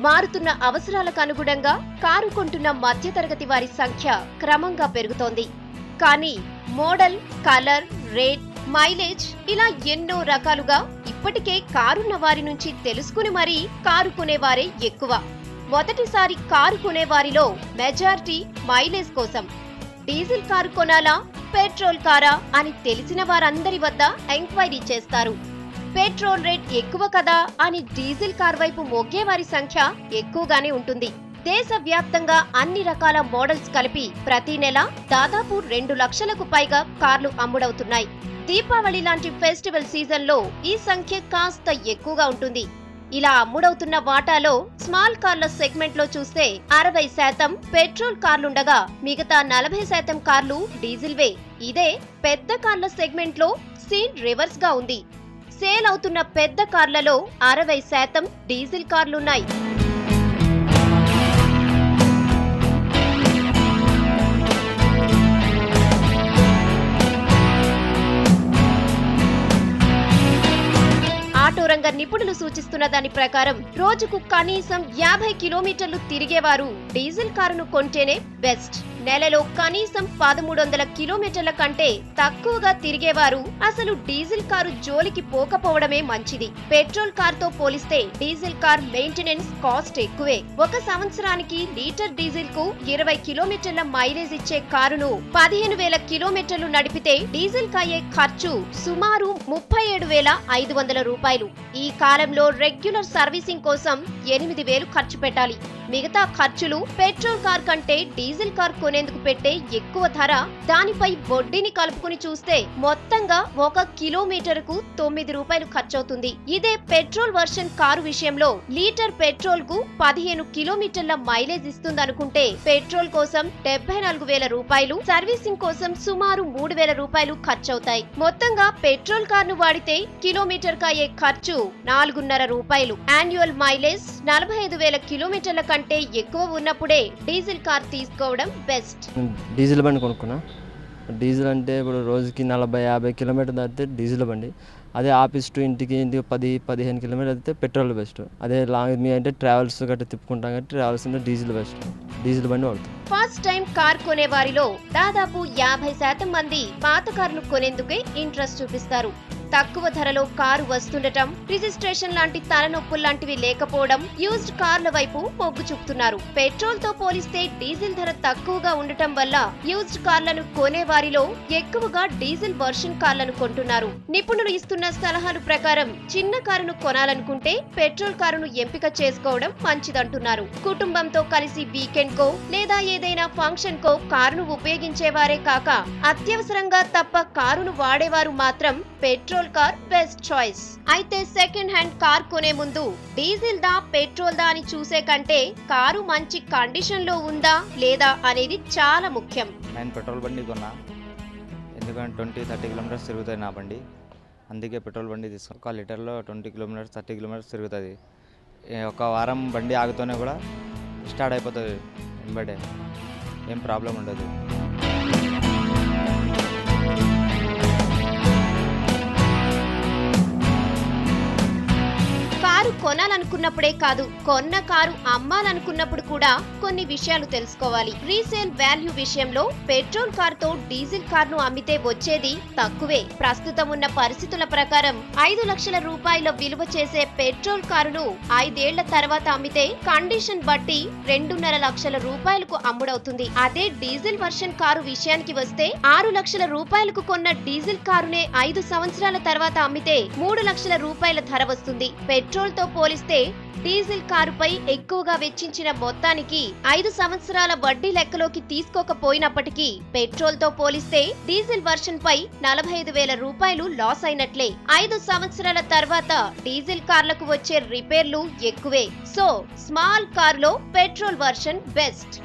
మారుతున్న అవసరాలకు అనుగుణంగా కారు కొంటున్న మధ్యతరగతి వారి సంఖ్య క్రమంగా పెరుగుతోంది. కానీ మోడల్, కలర్, రేట్, మైలేజ్ ఇలా ఎన్నో రకాలుగా ఇప్పటికే కారున్న వారి నుంచి తెలుసుకుని మరీ కారు కొనేవారే ఎక్కువ. మొదటిసారి కారు కొనేవారిలో మెజారిటీ మైలేజ్ కోసం డీజిల్ కారు కొనాలా, పెట్రోల్ కారా అని తెలిసిన వారందరి వద్ద ఎంక్వైరీ చేస్తారు. పెట్రోల్ రేట్ ఎక్కువ కదా అని డీజిల్ కార్ వైపు మొగ్గేవారి సంఖ్య ఎక్కువగానే ఉంటుంది. దేశవ్యాప్తంగా అన్ని రకాల మోడల్స్ కలిపి ప్రతి నెల దాదాపు 2 లక్షలకు పైగా కార్లు అమ్ముడవుతున్నాయి. దీపావళి లాంటి ఫెస్టివల్ సీజన్లో ఈ సంఖ్య కాస్త ఎక్కువగా ఉంటుంది. ఇలా అమ్ముడవుతున్న వాటాలో స్మాల్ కార్ల సెగ్మెంట్ లో చూస్తే 60% పెట్రోల్ కార్లుండగా మిగతా 40% కార్లు డీజిల్వే. ఇదే పెద్ద కార్ల సెగ్మెంట్ లో సీన్ రివర్స్ గా ఉంది. సేల్ అవుతున్న పెద్ద కార్లలో 60% డీజిల్ కార్లున్నాయి. ఆటో రంగ నిపుణులు సూచిస్తున్న దాని ప్రకారం రోజుకు కనీసం 50 కిలోమీటర్లు తిరిగేవారు డీజిల్ కారును కొంటేనే బెస్ట్. నెలలో కనీసం 1300 కిలోమీటర్ల కంటే తక్కువగా తిరిగేవారు అసలు డీజిల్ కారు జోలికి పోకపోవడమే మంచిది. పెట్రోల్ కార్ తో పోలిస్తే డీజిల్ కార్ మెయింటెనెన్స్ కాస్ట్ ఎక్కువే. 1 సంవత్సరానికి లీటర్ డీజిల్ కు 20 కిలోమీటర్ల మైలేజ్ ఇచ్చే కారును 15,000 కిలోమీటర్లు నడిపితే డీజిల్ కయ్యే ఖర్చు సుమారు 37,500 రూపాయలు. ఈ కాలంలో రెగ్యులర్ సర్వీసింగ్ కోసం 8,000 ఖర్చు పెట్టాలి. మిగతా ఖర్చులు పెట్రోల్ కార్ కంటే డీజిల్ కార్ కొనేందుకు పెట్టే ఎక్కువ ధర, దానిపై వడ్డీని కలుపుకుని చూస్తే మొత్తంగా 1 కిలోమీటరుకు 9 రూపాయలు ఖర్చవుతుంది. ఇదే పెట్రోల్ వర్షన్ కారు విషయంలో లీటర్ పెట్రోల్ కు 15 కిలోమీటర్ల మైలేజ్ ఇస్తుందనుకుంటే పెట్రోల్ కోసం 74,000 రూపాయలు, సర్వీసింగ్ కోసం సుమారు 3,000 రూపాయలు ఖర్చవుతాయి. మొత్తంగా పెట్రోల్ కార్ను వాడితే కిలోమీటర్ కు అయ్యే ఖర్చు 4,500 రూపాయలు. యాన్యువల్ మైలేజ్ 45,000 కిలోమీటర్ల కంటే ఎక్కువ ఉన్నప్పుడే డీజిల్ కార్ తీసుకోవడం బెస్ట్. డీజిల్ బండి కొనుక్కున్నా. డీజిల్ అంటే ఇప్పుడు రోజుకి 40-50 కిలోమీటర్ దాటితే డీజిల్ బండి. అదే ఆఫీస్ టు ఇంటికి 10-15 కిలోమీటర్ అయితే పెట్రోల్ బెస్ట్. అదే లాంగ్ మీ అంటే ట్రావెల్స్ గట్రా తిప్పుకుంటాం కాబట్టి ట్రావెల్స్ అంటే డీజిల్ బెస్ట్. డీజిల్ బండి వాడుతాం. ఫస్ట్ టైం కార్ కొనే వారిలో దాదాపు 50% మంది పాత కారును కొనేందుకే ఇంట్రెస్ట్ చూపిస్తారు. తక్కువ ధరలో కారు వస్తుండటం, రిజిస్ట్రేషన్ లాంటి తలనొప్పుల్లాంటివి లేకపోవడం యూజ్డ్ కార్ల వైపు మొగ్గు చూపుతున్నారు. పెట్రోల్ తో పోలిస్తే డీజిల్ ధర తక్కువగా ఉండటం వల్ల యూజ్డ్ కార్లను కొనే వారిలో ఎక్కువగా డీజిల్ వర్షన్ కార్లను కొంటున్నారు. నిపుణులు ఇస్తున్న సలహాల ప్రకారం చిన్న కారును కొనాలనుకుంటే పెట్రోల్ కారును ఎంపిక చేసుకోవడం మంచిదంటున్నారు. కుటుంబంతో కలిసి వీకెండ్ కో లేదా ఏదైనా ఫంక్షన్ కో కారును ఉపయోగించేవారే కాక అత్యవసరంగా తప్ప కారును వాడేవారు మాత్రం పెట్రోల్ కార్ బెస్ట్ చాయిస్. అయితే సెకండ్ హ్యాండ్ కార్ కొనే ముందు డీజిల్ దా పెట్రోల్ దా అని చూసే కంటే కారు మంచి కండిషన్ లో ఉందా లేదా అనేది చాలా ముఖ్యం. నేను పెట్రోల్ బండి కొన్నా, ఎందుకంటే 20-30 కిలోమీటర్స్ తిరుగుతుంది నా బండి. అందుకే పెట్రోల్ బండి తీసుకున్నా. 1 లీటర్లో 20 కిలోమీటర్స్ 30 కిలోమీటర్స్ తిరుగుతుంది. 1 వారం బండి ఆగుతూనే కూడా స్టార్ట్ అయిపోతుంది. వెంబడే ఏం ప్రాబ్లం ఉండదు. కారు కొనాలనుకున్నప్పుడే కాదు, కొన్న కారు అమ్మాలనుకున్నప్పుడు కూడా కొన్ని విషయాలు తెలుసుకోవాలి. రీసేల్ వాల్యూ విషయంలో పెట్రోల్ కార్ తో డీజిల్ కార్ ను అమ్మితే వచ్చేది తక్కువే. ప్రస్తుతం ఉన్న పరిస్థితుల ప్రకారం 5 లక్షల రూపాయల విలువ చేసే పెట్రోల్ కారును 5 ఏళ్ల తర్వాత అమ్మితే కండిషన్ బట్టి 2.5 లక్షల రూపాయలకు అమ్ముడవుతుంది. అదే డీజిల్ వర్షన్ కారు విషయానికి వస్తే 6 లక్షల రూపాయలకు కొన్న డీజిల్ కారునే 5 సంవత్సరాల తర్వాత అమ్మితే 3 లక్షల రూపాయల ధర వస్తుంది. పెట్రోల్ తో పోలిస్తే డీజిల్ కారుపై ఎక్కువగా వెచ్చించిన మొత్తానికి 5 సంవత్సరాల వడ్డీ లెక్కలోకి తీసుకోకపోయినప్పటికీ పెట్రోల్ తో పోలిస్తే డీజిల్ వర్షన్ పై 45,000 రూపాయలు లాస్ అయినట్లే. 5 సంవత్సరాల తర్వాత డీజిల్ కార్లకు వచ్చే రిపేర్లు ఎక్కువే. సో స్మాల్ కారులో పెట్రోల్ వర్షన్ బెస్ట్.